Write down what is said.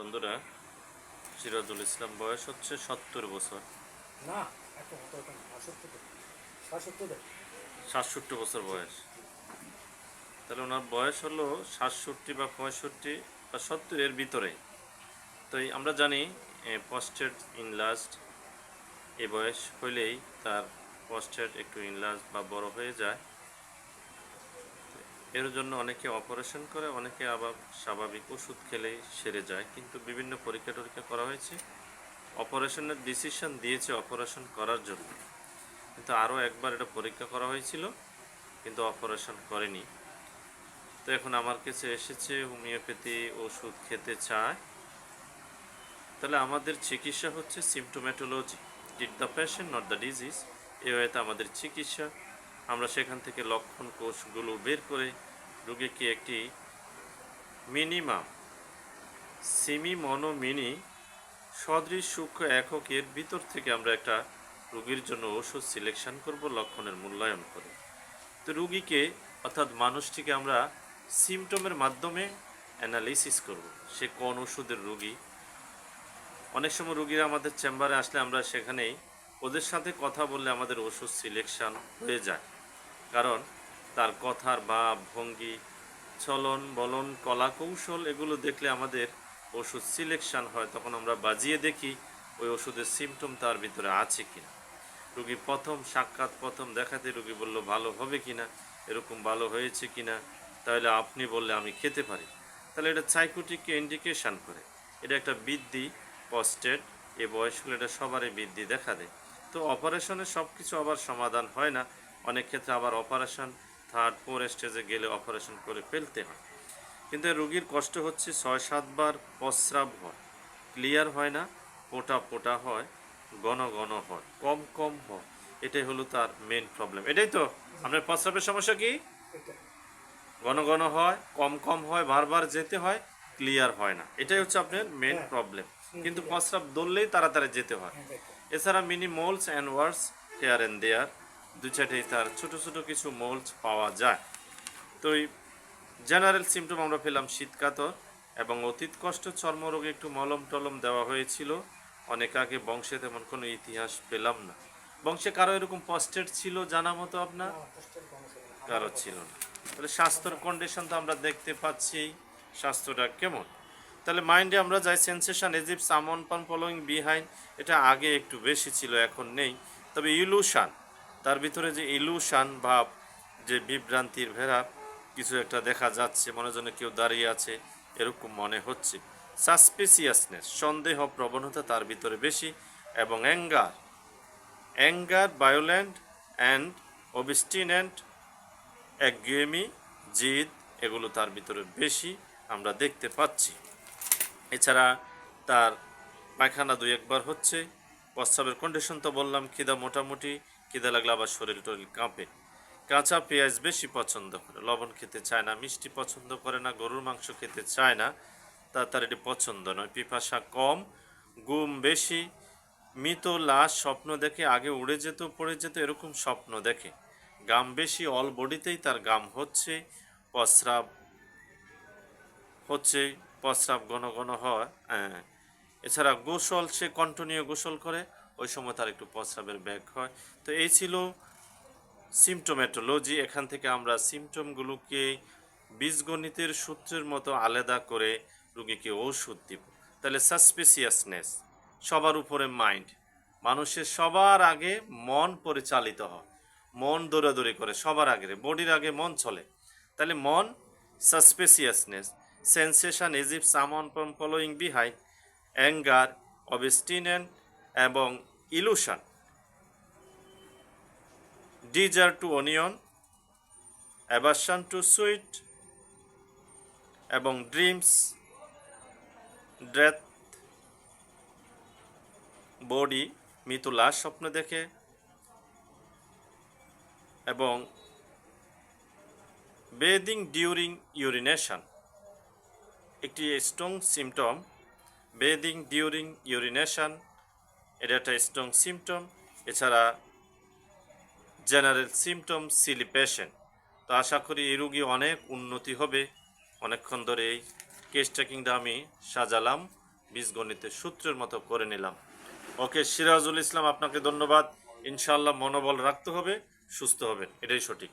বন্ধুরা, সিরাজুল ইসলাম বয়স হচ্ছে 70 বছর। না, এত হতো কেন? 67 67 বছর বয়স। তাহলে ওনার বয়স হলো 67 বা 65 বা 70 এর ভিতরে। তো আমরা জানি পোস্টেড ইনলাস্ট এই বয়স হইলেই তার পোস্টেড একটু ইনলাস্ট বা বড় হয়ে যায়। এর জন্য অনেকে অপারেশন করে, অনেকে আবার স্বাভাবিক ওষুধ খেলেই সেরে যায়। কিন্তু বিভিন্ন পরীক্ষা টরীক্ষা করা হয়েছে, অপারেশনের ডিসিশন দিয়েছে অপারেশন করার জন্য, কিন্তু আরও একবার এটা পরীক্ষা করা হয়েছিল, কিন্তু অপারেশন করেনি। তো এখন আমার কাছে এসেছে, হোমিওপ্যাথি ওষুধ খেতে চায়। তাহলে আমাদের চিকিৎসা হচ্ছে symptomatology, treat the patient not the disease. এ হয়তো আমাদের চিকিৎসা। আমরা সেখান থেকে লক্ষণ কোষগুলো বের করে রোগীকে একটি মিনিমাম মিনি সদৃশ সূক্ষ্ম এককের ভিতর থেকে আমরা একটা রোগীর জন্য ওষুধ সিলেকশন করব, লক্ষণের মূল্যায়ন করে। তো রুগীকে অর্থাৎ মানুষটিকে আমরা সিমটমের মাধ্যমে অ্যানালিসিস করব, সে কোন ওষুধের রুগী। অনেক সময় রুগীরা আমাদের চেম্বারে আসলে আমরা সেখানেই ওদের সাথে কথা বললে আমাদের ওষুধ সিলেকশন হয়ে যায়, কারণ তার কথার ভাব ভঙ্গি, চলন বলন, কলা কৌশল এগুলো দেখলে আমাদের ওষুধ সিলেকশন হয়। তখন আমরা বাজিয়ে দেখি ওই ওষুধের সিমটম তার ভিতরে আছে কিনা। রুগী প্রথম সাক্ষাৎ প্রথম দেখাতে রুগী বলল ভালো হবে কিনা, এরকম ভালো হয়েছে কিনা, তাহলে আপনি বললে আমি খেতে পারি। তাহলে এটা সাইকোটিককে ইন্ডিকেশান করে। এটা একটা বৃদ্ধি পোস্টেড এ বয়স হলে এটা সবারই বৃদ্ধি দেখা দেয়। তো অপারেশনে সব কিছু আবার সমাধান হয় না, অনেক ক্ষেত্রে আবার অপারেশন 3-4 স্টেজে গেলে অপারেশন করে ফেলতে হয়। কিন্তু রুগীর কষ্ট হচ্ছে 6-7 বার প্রস্রাব হয়, ক্লিয়ার হয় না, পোটা পোটা হয়, ঘন ঘন হয়, কম কম হয়। এটাই হলো তার মেন প্রবলেম। এটাই তো আপনার প্রস্রাবের সমস্যা কি? এটা। ঘন ঘন হয়, কম কম হয়, বারবার যেতে হয়, ক্লিয়ার হয় না। এটাই হচ্ছে আপনার মেন হ্যাঁ। প্রবলেম। কিন্তু ঠিক আছে। প্রস্রাব দৌড়লেই তাড়াতাড়ি যেতে হয়। হ্যাঁ, তাই তো। এছাড়া many moles and warts here and there, দু চারটেই তার ছোটো ছোটো কিছু মোলস পাওয়া যায়। তো এই জেনারেল সিমটম আমরা পেলাম শীতকাতর এবং অতীত কষ্ট, চর্মরোগে একটু মলম টলম দেওয়া হয়েছিল অনেক আগে। বংশে তেমন কোনো ইতিহাস পেলাম না। বংশে কারো এরকম পোস্টেড ছিল জানা মতো আপনার? না, কষ্টের কোনো ছিল না, কারো আমারও কথা ছিল না। না। তাহলে স্বাস্থ্যর কন্ডিশন তো আমরা দেখতে পাচ্ছি, স্বাস্থ্যটা কেমন। তাহলে মাইন্ডে আমরা যাই সেন্সেশন এজিপ সামন পান ফলোয়িং বিহাইন্ড, এটা আগে একটু বেশি ছিল, এখন নেই। তবে ইলুশান, তার ভিতরে যে ইলুশান ভাব, যে বিভ্রান্তির ভেড়া কিছু একটা দেখা যাচ্ছে, মনে যেন কেউ দাঁড়িয়ে আছে এরকম মনে হচ্ছে। সাসপিসিয়াসনেস, সন্দেহ প্রবণতা তার ভিতরে বেশি। এবং অ্যাঙ্গার ভায়োলেন্ট অ্যান্ড অবস্টিনেন্ট, একগুয়েমি, জিদ, এগুলো তার ভিতরে বেশি আমরা দেখতে পাচ্ছি। এছাড়া তার পায়খানা 2-1 বার হচ্ছে। প্রস্রাবের কন্ডিশন তো বললাম, খিদা মোটামুটি, খিদা লাগলে আবার শরীর টরীর কাঁপে। কাঁচা পেঁয়াজ বেশি পছন্দ করে, লবণ খেতে চায় না, মিষ্টি পছন্দ করে না, গরুর মাংস খেতে চায় না, তার এটি পছন্দ নয়। পিপাসা কম, ঘুম বেশি, মৃত লাশ স্বপ্ন দেখে, আগে উড়ে যেত পড়ে যেত এরকম স্বপ্ন দেখে। গাম বেশি, অল বডিতেই তার গাম হচ্ছে। প্রস্রাব হচ্ছে, প্রস্রাব ঘন ঘন হয়। এছাড়া গোসল, সে কন্টিনিউ গোসল করে, ওই সময় তার একটু প্রস্রাবের ব্যাগ হয়। তো এই ছিল সিমটোম্যাটোলজি। এখান থেকে আমরা সিমটমগুলোকে বীজগণিতের সূত্রের মতো আলাদা করে রুগীকে ওষুধ দিব। তাহলে সাসপিসিয়াসনেস, সবার উপরে মাইন্ড, মানুষের সবার আগে মন পরিচালিত হয়, মন দৌড়াদৌড়ি করে, সবার আগে বডির আগে মন চলে। তাহলে মন suspiciousness, sensation as if someone from following behind, anger, obstinate এবং illusion, desire to onion, aversion to sweet এবং ড্রিমস, ডেথ, বডি, মৃত লাশ স্বপ্ন দেখে এবং বেদিং ডিউরিং ইউরিনেশন একটি strong symptom. Bathing during urination এটা একটা স্ট্রং সিমটম। এছাড়া জেনারেল সিমটম সিলিপেশন। তো আশা করি এই রোগী অনেক উন্নতি হবে। অনেকক্ষণ ধরে এই কেস ট্রেকিংটা আমি সাজালাম। বীজগণিতের সূত্রের মতো করে নিলাম। ওকে সিরাজুল ইসলাম, আপনাকে ধন্যবাদ। ইনশাআল্লাহ মনোবল রাখতে হবে, সুস্থ হবেন, এটাই সঠিক।